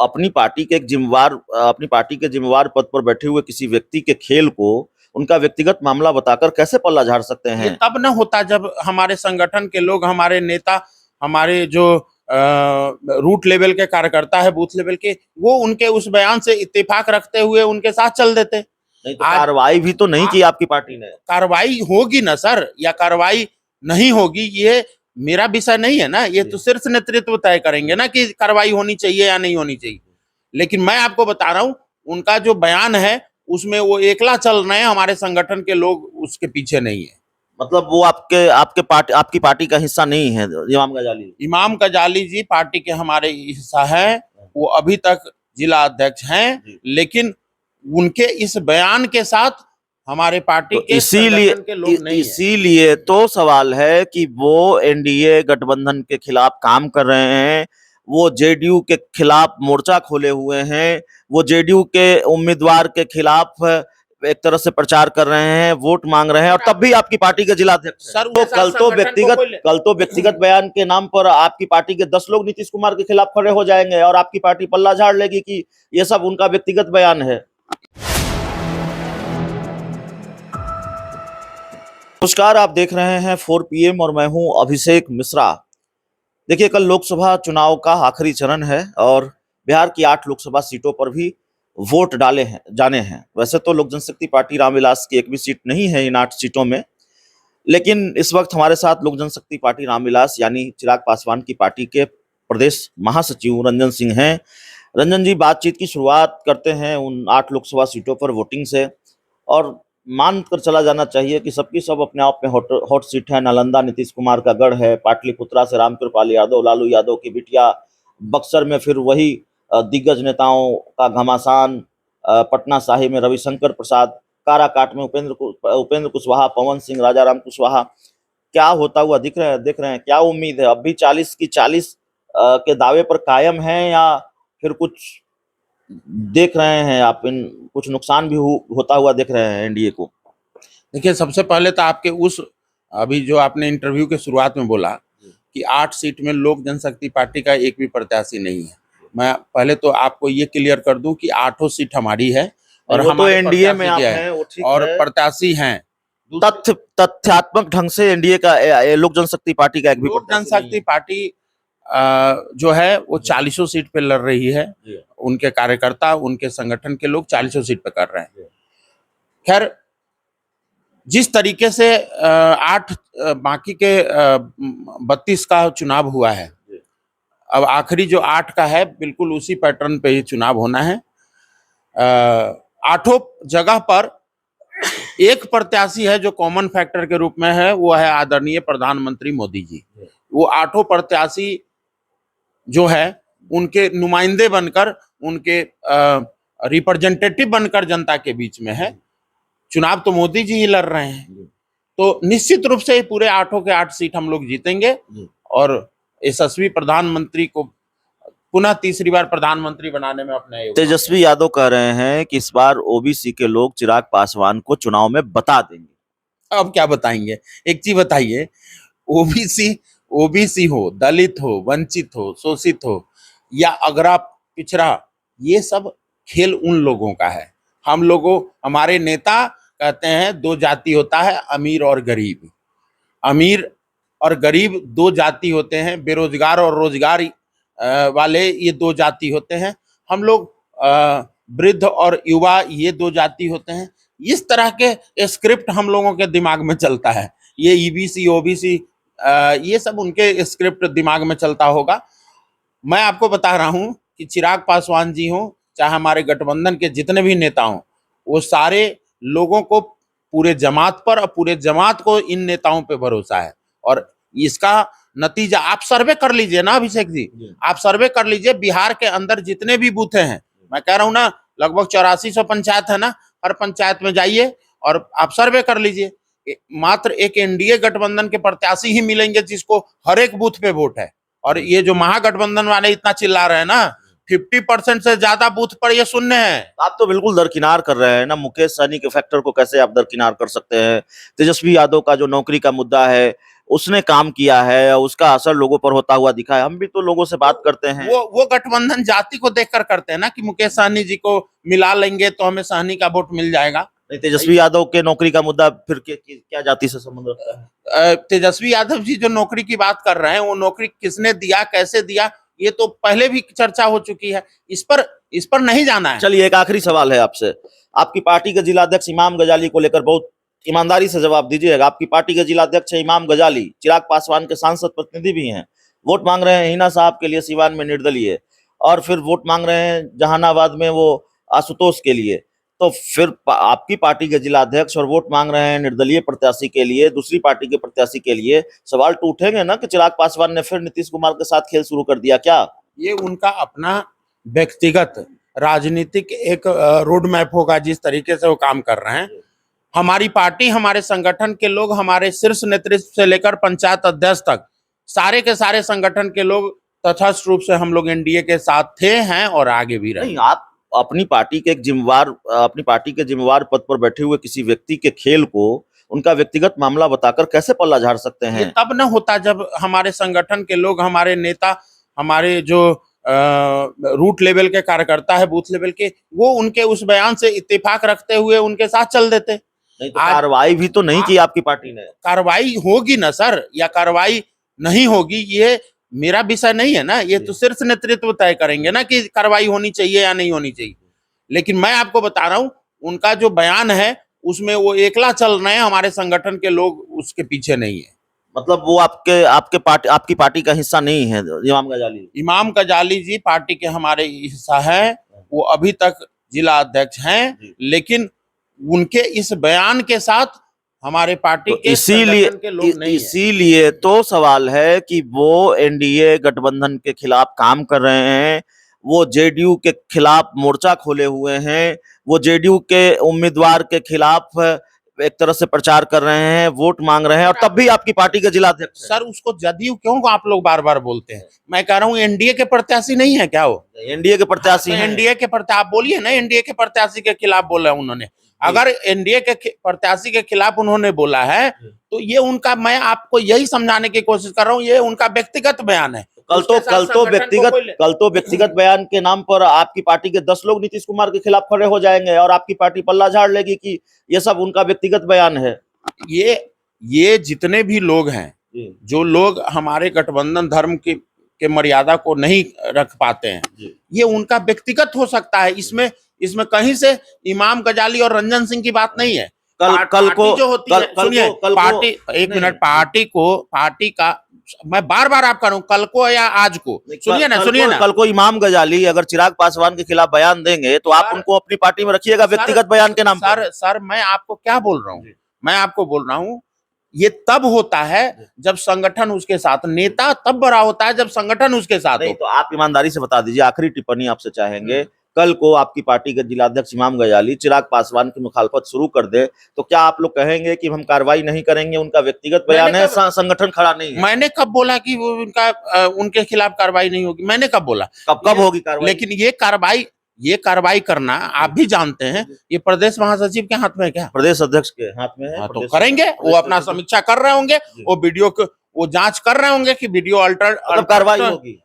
अपनी पार्टी के अपनी पार्टी के जिम्मेवार पद पर बैठे हुए किसी व्यक्ति के खेल को उनका व्यक्तिगत मामला बताकर कैसे पल्ला झाड़ सकते ये हैं? तब न होता जब हमारे संगठन के लोग, हमारे नेता, हमारे जो रूट लेवल के कार्यकर्ता है, बूथ लेवल के, वो उनके उस बयान से इत्तेफाक रखते हुए उनके साथ चल देते। नहीं तो कार्रवाई भी तो नहीं की आपकी पार्टी ने। कार्रवाई होगी ना सर, या कार्रवाई नहीं होगी, ये मेरा विषय नहीं है ना। ये तो शीर्ष नेतृत्व तय करेंगे ना कि कार्रवाई होनी चाहिए या नहीं होनी चाहिए। लेकिन मैं आपको बता रहा हूं, उनका जो बयान है उसमें वो एकला चल रहे हैं, हमारे संगठन के लोग उसके पीछे नहीं है। मतलब वो आपकी पार्टी का हिस्सा नहीं है इमाम गजाली? इमाम गजाली जी पार्टी के हमारे हिस्सा है, वो अभी तक जिला अध्यक्ष हैं, लेकिन उनके इस बयान के साथ हमारे पार्टी तो के संगठन के लोग नहीं है। इसीलिए तो सवाल है कि वो एनडीए गठबंधन के खिलाफ काम कर रहे हैं, वो जेडीयू के खिलाफ मोर्चा खोले हुए हैं, वो जेडीयू के उम्मीदवार के खिलाफ एक तरह से प्रचार कर रहे हैं, वोट मांग रहे हैं, और तब भी आपकी पार्टी के जिला अध्यक्ष सर तो कल तो व्यक्तिगत बयान के नाम पर आपकी पार्टी के 10 लोग नीतीश कुमार के खिलाफ खड़े हो जाएंगे और आपकी पार्टी पल्ला झाड़ लेगी कि ये सब उनका व्यक्तिगत बयान है। नमस्कार, आप देख रहे हैं 4 PM और मैं हूं अभिषेक मिश्रा। देखिए, कल लोकसभा चुनाव का आखिरी चरण है और बिहार की 8 लोकसभा सीटों पर भी वोट जाने हैं। वैसे तो लोक जनशक्ति पार्टी रामविलास की एक भी सीट नहीं है इन 8 सीटों में, लेकिन इस वक्त हमारे साथ लोक जनशक्ति पार्टी रामविलास यानी चिराग पासवान की पार्टी के प्रदेश महासचिव रंजन सिंह हैं। रंजन जी, बातचीत की शुरुआत करते हैं उन 8 लोकसभा सीटों पर वोटिंग से, और मान कर चला जाना चाहिए कि सबकी सब अपने आप में हॉट सीट है। नालंदा नीतीश कुमार का गढ़ है, पाटलिपुत्रा से रामकृपाल यादव, लालू यादव की बिटिया, बक्सर में फिर वही दिग्गज नेताओं का घमासान, पटना साहिब में रविशंकर प्रसाद, काराकाट में उपेंद्र कुशवाहा, पवन सिंह, राजाराम कुशवाहा। क्या होता हुआ देख रहे हैं? क्या उम्मीद है? अब भी 40 की 40 के दावे पर कायम है या फिर कुछ देख रहे हैं आप, इन कुछ नुकसान भी होता हुआ देख रहे हैं एनडीए को? देखिए, सबसे पहले तो आपके उस अभी जो आपने इंटरव्यू के शुरुआत में बोला कि 8 सीट में लोक जनशक्ति पार्टी का एक भी प्रत्याशी नहीं है, मैं पहले तो आपको ये क्लियर कर दूं कि 8 सीट हमारी है और हम तो एनडीए में आप हैं, और प्रत्याशी हैं। तथ्यात्मक ढंग से एनडीए का लोक जनशक्ति पार्टी का एक भी लोक जनशक्ति पार्टी जो है वो 40 सीट पे लड़ रही है। उनके कार्यकर्ता, उनके संगठन के लोग 40 सीट पे कर रहे हैं। खैर, जिस तरीके से 8 बाकी के 32 का चुनाव हुआ है, अब आखिरी जो 8 का है बिल्कुल उसी पैटर्न पे ही चुनाव होना है। 8 जगह पर एक प्रत्याशी है जो कॉमन फैक्टर के रूप में है, वो है आदरणीय प्रधानमंत्री मोदी जी। वो 8 प्रत्याशी जो है उनके नुमाइंदे बनकर, उनके रिप्रेजेंटेटिव बनकर जनता के बीच में है। चुनाव तो मोदी जी ही लड़ रहे हैं, तो निश्चित रूप से पूरे 8 के 8 सीट हम लोग जीतेंगे और यशस्वी प्रधानमंत्री को पुनः तीसरी बार प्रधानमंत्री बनाने में अपना तेजस्वी यादव कह रहे हैं कि इस बार ओबीसी के लोग चिराग पासवान को चुनाव में बता देंगे। अब क्या बताएंगे? एक चीज बताइए, ओबीसी हो, दलित हो, वंचित हो, शोषित हो या अगरा पिछड़ा, ये सब खेल उन लोगों का है। हम लोगों, हमारे नेता कहते हैं 2 जाति होता है, अमीर और गरीब। अमीर और गरीब 2 जाति होते हैं, बेरोजगार और रोजगार वाले ये 2 जाति होते हैं। हम लोग वृद्ध और युवा ये 2 जाति होते हैं। इस तरह के स्क्रिप्ट हम लोगों के दिमाग में चलता है। ये ईबीसी, ओबीसी, ये सब उनके स्क्रिप्ट दिमाग में चलता होगा। मैं आपको बता रहा हूं कि चिराग पासवान जी हों, चाहे हमारे गठबंधन के जितने भी नेता हों, वो सारे लोगों को, पूरे जमात पर और पूरे जमात को इन नेताओं पे भरोसा है। और इसका नतीजा आप सर्वे कर लीजिए ना अभिषेक जी, आप सर्वे कर लीजिए। बिहार के अंदर जितने भी बूथ हैं, मैं कह रहा हूं ना, लगभग 8400 पंचायत है ना, हर पंचायत में जाइए और आप सर्वे कर लीजिए। मात्र एक एनडीए गठबंधन के प्रत्याशी ही मिलेंगे जिसको हर एक बूथ पे वोट है। और ये जो महागठबंधन वाले इतना चिल्ला रहे हैं ना, 50% से ज्यादा बूथ पर ये शून्य है। आप तो बिल्कुल दरकिनार कर रहे हैं ना। मुकेश सहनी के फैक्टर को कैसे आप दरकिनार कर सकते हैं? तेजस्वी यादव का जो नौकरी का मुद्दा है, उसने काम किया है, उसका असर लोगों पर होता हुआ दिखा है। हम भी तो लोगों से बात करते हैं। वो गठबंधन जाति को देखकर करते हैं ना, कि मुकेश सहनी जी को मिला लेंगे तो हमें सहनी का वोट मिल जाएगा। नहीं, तेजस्वी यादव के नौकरी का मुद्दा फिर क्या जाति से संबंध रखता है? तेजस्वी यादव जी जो नौकरी की बात कर रहे हैं, वो नौकरी किसने दिया, कैसे दिया, ये तो पहले भी चर्चा हो चुकी है। इस पर नहीं जाना है। चलिए, एक आखिरी सवाल है आपसे। आपकी पार्टी के जिलाध्यक्ष इमाम गजाली को लेकर बहुत ईमानदारी से जवाब दीजिएगा। आपकी पार्टी के जिलाध्यक्ष है इमाम गजाली, चिराग पासवान के सांसद प्रतिनिधि भी हैं, वोट मांग रहे हैं हिना साहब के लिए सीवान में निर्दलीय, और फिर वोट मांग रहे हैं जहानाबाद में वो आशुतोष के लिए। तो फिर आपकी पार्टी के जिलाध्यक्ष और वोट मांग रहे हैं निर्दलीय प्रत्याशी के लिए, दूसरी पार्टी के प्रत्याशी के लिए, सवाल तो उठेंगे ना कि चिराग पासवान ने फिर नीतीश कुमार के साथ खेल शुरू कर दिया क्या? ये उनका अपना व्यक्तिगत राजनीतिक एक रोड मैप होगा, जिस तरीके से वो काम कर रहे हैं। हमारी पार्टी, हमारे संगठन के लोग, हमारे शीर्ष नेतृत्व से लेकर पंचायत अध्यक्ष तक सारे के सारे संगठन के लोग तटस्थ रूप से हम लोग एनडीए के साथ थे, हैं और आगे भी रहेंगे। नहीं, आप अपनी पार्टी के जिम्मेवार पद पर बैठे हुए किसी व्यक्ति के खेल को उनका व्यक्तिगत मामला बताकर कैसे पल्ला झाड़ सकते हैं? ये तब न होता जब हमारे संगठन के लोग, हमारे नेता, हमारे जो रूट लेवल के कार्यकर्ता है, बूथ लेवल के, वो उनके उस बयान से इत्तेफाक रखते हुए उनके साथ चल देते। नहीं तो कार्रवाई भी तो नहीं की आपकी पार्टी ने। कार्रवाई होगी ना सर, या कार्रवाई नहीं होगी, ये मेरा विषय नहीं है ना। ये तो शीर्ष नेतृत्व तय करेंगे ना कि कार्रवाई होनी चाहिए या नहीं होनी चाहिए। लेकिन मैं आपको बता रहा हूं, उनका जो बयान है उसमें वो एकला चल रहे हैं, हमारे संगठन के लोग उसके पीछे नहीं है। मतलब वो आपकी पार्टी का हिस्सा नहीं है इमाम गजाली? इमाम गजाली जी पार्टी के हमारे हिस्सा है, वो अभी तक जिला अध्यक्ष हैं, लेकिन उनके इस बयान के साथ हमारे पार्टी के संगठन के लोग नहीं है। इसीलिए तो सवाल है कि वो एनडीए गठबंधन के खिलाफ काम कर रहे हैं, वो जेडीयू के खिलाफ मोर्चा खोले हुए हैं, वो जेडीयू के उम्मीदवार के खिलाफ एक तरह से प्रचार कर रहे हैं, वोट मांग रहे हैं, और तब भी आपकी पार्टी के जिलाध्यक्ष। सर उसको जदयू क्यों आप लोग बार बार बोलते हैं? मैं कह रहा हूँ एनडीए के प्रत्याशी नहीं है क्या वो? एनडीए के प्रत्याशी हैं। एनडीए के प्रत्याशी आप बोलिए ना, एनडीए के प्रत्याशी के खिलाफ बोला उन्होंने। अगर एनडीए के प्रत्याशी के खिलाफ उन्होंने बोला है तो ये उनका, मैं आपको यही समझाने की कोशिश कर रहा हूँ, ये उनका व्यक्तिगत बयान है। कल तो व्यक्तिगत बयान के नाम पर आपकी पार्टी के 10 लोग नीतीश कुमार के खिलाफ खड़े हो जाएंगे और आपकी पार्टी पल्ला झाड़ लेगी कि ये सब उनका व्यक्तिगत बयान है। ये जितने भी लोग हैं, जो लोग हमारे गठबंधन धर्म के मर्यादा को नहीं रख पाते हैं, ये उनका व्यक्तिगत हो सकता है। इसमें कहीं से इमाम गजाली और रंजन सिंह की बात नहीं है। कल को जो होती है, सुनिए, पार्टी, एक मिनट, पार्टी का मैं बार बार आप करूं, कल को या आज को, सुनिए ना, कल को इमाम गजाली अगर चिराग पासवान के खिलाफ बयान देंगे तो आप उनको अपनी पार्टी में रखिएगा व्यक्तिगत बयान के नाम पर? सर मैं आपको क्या बोल रहा हूँ, मैं आपको बोल रहा हूँ, ये तब होता है जब संगठन उसके साथ, नेता तब बड़ा होता है जब संगठन उसके साथ हो। तो आप ईमानदारी से बता दीजिए, आखिरी टिप्पणी आपसे चाहेंगे, कल को आपकी पार्टी के जिलाध्यक्ष इमाम गजाली चिराग पासवान की मुखालफत शुरू कर दे तो क्या आप लोग कहेंगे कि हम कार्रवाई नहीं करेंगे, उनका व्यक्तिगत बयान है, संगठन खड़ा नहीं है? मैंने कब बोला कि वो उनके खिलाफ कार्रवाई नहीं होगी? मैंने कब बोला? कब होगी कार्रवाई? लेकिन ये कार्रवाई करना आप भी जानते हैं, ये प्रदेश महासचिव के हाथ में है क्या? प्रदेश अध्यक्ष के हाथ में है। हाँ, तो करेंगे, वो अपना समीक्षा कर रहे होंगे, वो वीडियो को वो जांच कर रहे होंगे कि वीडियो अल्टर कार्रवाई होगी।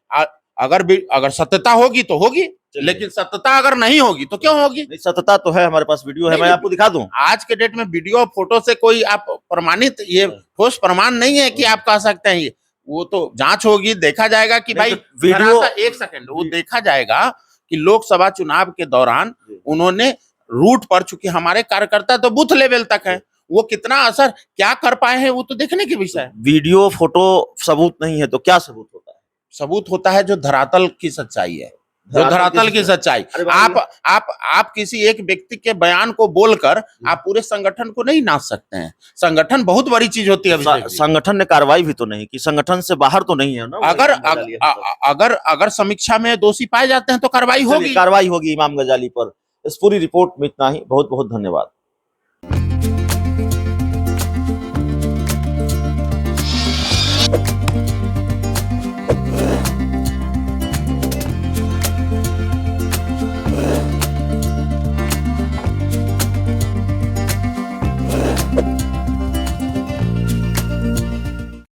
अगर सत्यता होगी तो होगी, लेकिन सत्यता अगर नहीं होगी तो क्यों होगी? नहीं, सत्यता तो है, हमारे पास वीडियो है, मैं आपको दिखा दूं। आज के डेट में वीडियो और फोटो से कोई आप प्रमाणित, ये ठोस प्रमाण नहीं है कि आप कह सकते हैं। ये वो तो जांच होगी, देखा जाएगा कि भाई वीडियो, एक सेकंड, वो देखा जाएगा कि लोकसभा चुनाव के दौरान उन्होंने रूट पर, चूंकि हमारे कार्यकर्ता तो बूथ लेवल तक है, वो कितना असर क्या कर पाए हैं वो तो देखने की विषय है। वीडियो फोटो सबूत नहीं है तो क्या सबूत होता है? सबूत होता है जो धरातल की सच्चाई है, जो धरातल की सच्चाई। आप किसी एक व्यक्ति के बयान को बोलकर आप पूरे संगठन को नहीं नाच सकते हैं। संगठन बहुत बड़ी चीज होती है। संगठन ने कार्रवाई भी तो नहीं की, संगठन से बाहर तो नहीं है ना। अगर समीक्षा में दोषी पाए जाते हैं तो कार्रवाई होगी इमाम गजाली पर। इस पूरी रिपोर्ट में इतना ही। बहुत बहुत धन्यवाद।